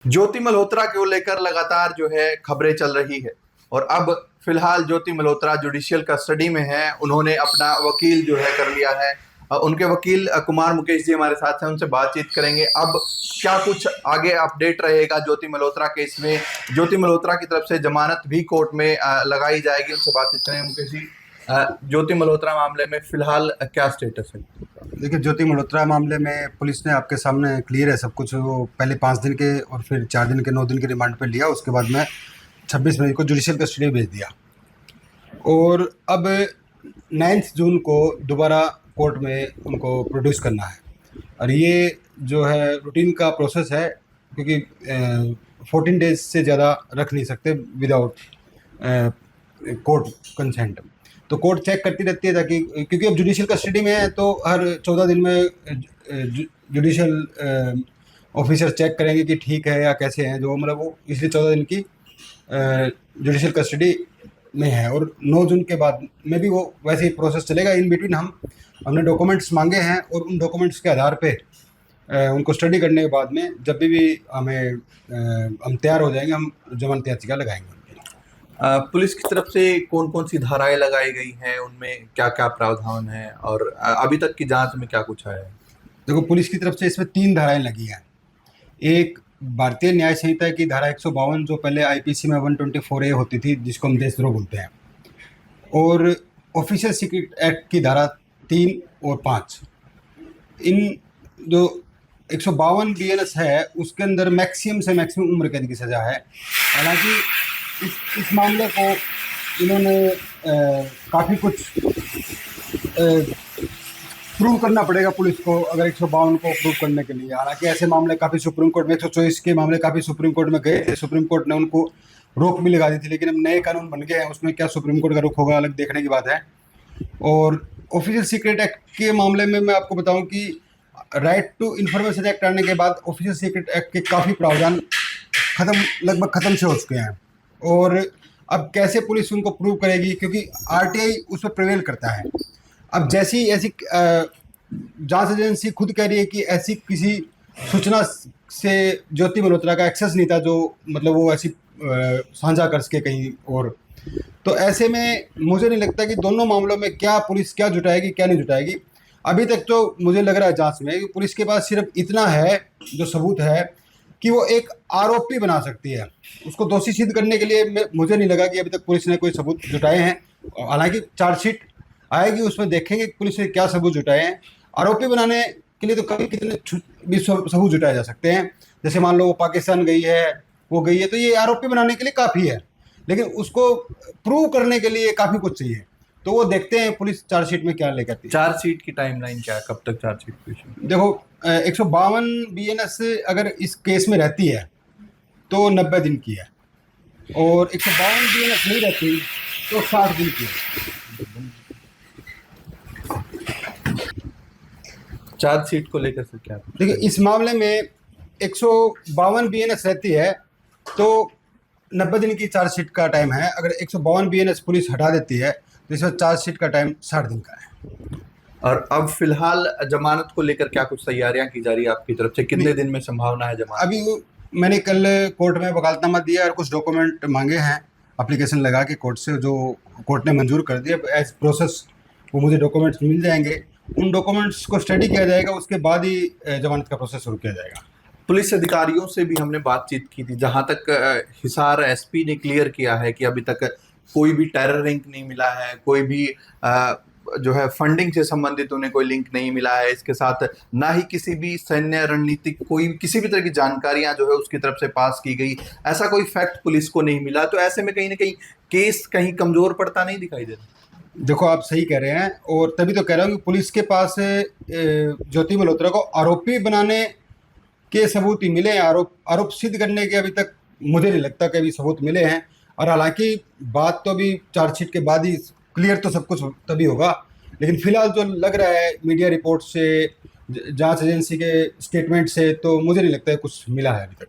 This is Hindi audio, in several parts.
ज्योति मल्होत्रा को लेकर लगातार जो है खबरें चल रही है और अब फिलहाल ज्योति मल्होत्रा जुडिशियल कस्टडी में है। उन्होंने अपना वकील जो है कर लिया है। उनके वकील कुमार मुकेश जी हमारे साथ हैं, उनसे बातचीत करेंगे। अब क्या कुछ आगे अपडेट रहेगा ज्योति मल्होत्रा केस में? ज्योति मल्होत्रा की तरफ से जमानत भी कोर्ट में लगाई जाएगी, उनसे बातचीत करेंगे। मुकेश जी, ज्योति मल्होत्रा मामले में फिलहाल क्या स्टेटस है? देखिए, ज्योति मल्होत्रा मामले में पुलिस ने आपके सामने क्लियर है सब कुछ। वो पहले 5 दिन के और फिर 4 दिन के 9 दिन के रिमांड पे लिया, उसके बाद में 26 मई को जुडिशियल कस्टडी भेज दिया और अब 9 जून को दोबारा कोर्ट में उनको प्रोड्यूस करना है। और ये जो है रूटीन का प्रोसेस है, क्योंकि 14 डेज से ज़्यादा रख नहीं सकते विदाउट कोर्ट कंसेंट। तो कोर्ट चेक करती रहती है ताकि, क्योंकि अब जुडिशियल कस्टडी में है तो हर 14 दिन में जुडिशियल ऑफिसर चेक करेंगे कि ठीक है या कैसे हैं, जो मतलब वो इसलिए 14 दिन की जुडिशियल कस्टडी में है। और 9 जून के बाद में भी वो वैसे ही प्रोसेस चलेगा। इन बिटवीन हमने डॉक्यूमेंट्स मांगे हैं और उन डॉक्यूमेंट्स के आधार पे उनको स्टडी करने के बाद में जब भी हमें हम तैयार हो जाएंगे, हम जमानत याचिका लगाएंगे। पुलिस की तरफ से कौन कौन सी धाराएं लगाई गई हैं, उनमें क्या क्या प्रावधान है और अभी तक की जांच में क्या कुछ आया है? देखो, पुलिस की तरफ से इसमें 3 धाराएं लगी हैं। एक भारतीय न्याय संहिता की धारा 152, जो पहले आईपीसी में 124A होती थी, जिसको हम देशद्रोह बोलते हैं, और ऑफिशियल सीक्रेट एक्ट की धारा 3 और 5। इन जो 152 बीएनएस है उसके अंदर मैक्सिमम से मैक्सिमम उम्र कैद की सज़ा है। हालांकि इस मामले को इन्होंने काफ़ी कुछ प्रूव करना पड़ेगा पुलिस को, अगर 152 को प्रूव करने के लिए। हालांकि ऐसे मामले काफ़ी सुप्रीम कोर्ट में 124 के मामले काफ़ी सुप्रीम कोर्ट में गए थे। सुप्रीम कोर्ट ने उनको रोक भी लगा दी थी, लेकिन अब नए कानून बन गए हैं, उसमें क्या सुप्रीम कोर्ट का रुख होगा अलग देखने की बात है। और ऑफिशियल सीक्रेट एक्ट के मामले में मैं आपको बताऊं कि राइट टू इन्फॉर्मेशन एक्ट आने के बाद ऑफिशियल सीक्रेट एक्ट के काफ़ी प्रावधान लगभग ख़त्म से हो चुके हैं। और अब कैसे पुलिस उनको प्रूव करेगी, क्योंकि आरटीआई उस पर प्रिवेल करता है। अब जैसी ऐसी जांच एजेंसी खुद कह रही है कि ऐसी किसी सूचना से ज्योति मल्होत्रा का एक्सेस नहीं था, जो मतलब वो ऐसी साझा कर सके कहीं और। तो ऐसे में मुझे नहीं लगता कि दोनों मामलों में क्या पुलिस क्या जुटाएगी क्या नहीं जुटाएगी। अभी तक तो मुझे लग रहा है जांच में कि पुलिस के पास सिर्फ इतना है जो सबूत है कि वो एक आरोपी बना सकती है। उसको दोषी सिद्ध करने के लिए मुझे नहीं लगा कि अभी तक पुलिस ने कोई सबूत जुटाए हैं। हालांकि चार्जशीट आएगी, उसमें देखेंगे कि पुलिस ने क्या सबूत जुटाए हैं। आरोपी बनाने के लिए तो कभी कितने भी सबूत जुटाए जा सकते हैं। जैसे मान लो वो पाकिस्तान गई है, वो गई है, तो ये आरोपी बनाने के लिए काफ़ी है, लेकिन उसको प्रूव करने के लिए काफ़ी कुछ चाहिए। तो वो देखते हैं पुलिस चार्जशीट में क्या लेकर आती है। चार्जशीट की टाइमलाइन क्या है, कब तक चार्जशीट पेश होगी? देखो, 152 बीएनएस अगर इस केस में रहती है तो 90 दिन की है, और 152 बीएनएस नहीं रहती तो 60 दिन की है। चार्जशीट को लेकर से क्या? देखिए, इस मामले में 152 बीएनएस रहती है तो 90 दिन की चार्जशीट का टाइम है। अगर 152 बीएनएस पुलिस हटा देती है तो इसमें चार्जशीट का टाइम 60 दिन का है। और अब फिलहाल जमानत को लेकर क्या कुछ तैयारियां की जा रही है आपकी तरफ से? कितने दिन में संभावना है जमानत? अभी मैंने कल कोर्ट में वकालतनामा दिया और कुछ डॉक्यूमेंट मांगे हैं एप्लीकेशन लगा के कोर्ट से, जो कोर्ट ने मंजूर कर दिया। एज प्रोसेस वो मुझे डॉक्यूमेंट्स मिल जाएंगे, उन डॉक्यूमेंट्स को स्टडी किया जाएगा, उसके बाद ही जमानत का प्रोसेस शुरू किया जाएगा। पुलिस अधिकारियों से भी हमने बातचीत की थी, जहां तक हिसार एसपी ने क्लियर किया है कि अभी तक कोई भी टेरर लिंक नहीं मिला है, कोई भी जो है फंडिंग से संबंधित उन्हें कोई लिंक नहीं मिला है। इसके साथ ना ही किसी भी सैन्य रणनीतिक कोई किसी भी तरह की जानकारियां जो है उसकी तरफ से पास की गई, ऐसा कोई फैक्ट पुलिस को नहीं मिला। तो ऐसे में कहीं ना कहीं केस कहीं कमजोर पड़ता नहीं दिखाई दे रहा। देखो, आप सही कह रहे हैं, और तभी तो कह रहा हूँ कि पुलिस के पास ज्योति मल्होत्रा को आरोपी बनाने के सबूत ही मिले हैं। आरोप सिद्ध करने के अभी तक मुझे नहीं लगता कि अभी सबूत मिले हैं। और हालांकि बात तो अभी चार्जशीट के बाद ही क्लियर तो सब कुछ तभी होगा, लेकिन फिलहाल जो लग रहा है मीडिया रिपोर्ट से, जांच एजेंसी के स्टेटमेंट से, तो मुझे नहीं लगता है कुछ मिला है अभी तक।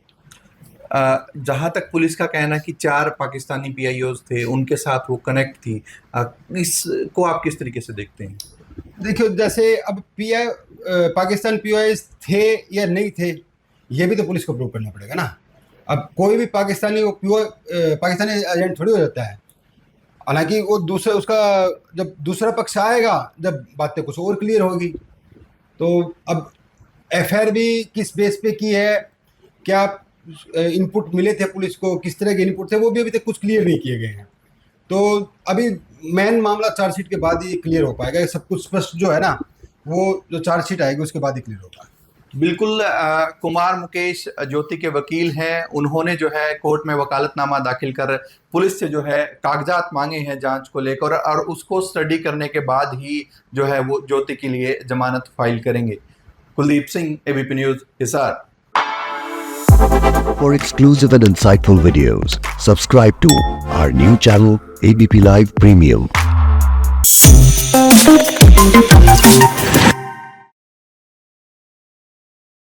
जहां तक पुलिस का कहना है कि 4 पाकिस्तानी पीआईओज थे, उनके साथ वो कनेक्ट थी, इसको आप किस तरीके से देखते हैं? देखियो, जैसे अब पाकिस्तान पीओआई थे या नहीं थे, ये भी तो पुलिस को प्रूव करना पड़ेगा ना। अब कोई भी पाकिस्तानी वो प्योर पाकिस्तानी एजेंट थोड़ी हो जाता है। हालांकि वो दूसरा उसका जब दूसरा पक्ष आएगा, जब बातें कुछ और क्लियर होगी। तो अब एफआईआर भी किस बेस पे की है, क्या इनपुट मिले थे पुलिस को, किस तरह के इनपुट थे, वो भी अभी तक कुछ क्लियर नहीं किए गए हैं। तो अभी मेन मामला चार्जशीट के बाद ही क्लियर हो पाएगा। सब कुछ स्पष्ट जो है ना, वो जो चार्जशीट आएगी उसके बाद ही क्लियर होगा। बिल्कुल। कुमार मुकेश ज्योति के वकील हैं, उन्होंने जो है कोर्ट में वकालतनामा दाखिल कर पुलिस से जो है कागजात मांगे हैं जांच को लेकर, और उसको स्टडी करने के बाद ही जो है वो ज्योति के लिए जमानत फाइल करेंगे। Kuldeep Singh, ABP news, Hisar. For exclusive and insightful videos, subscribe to our new channel ABP Live Premium.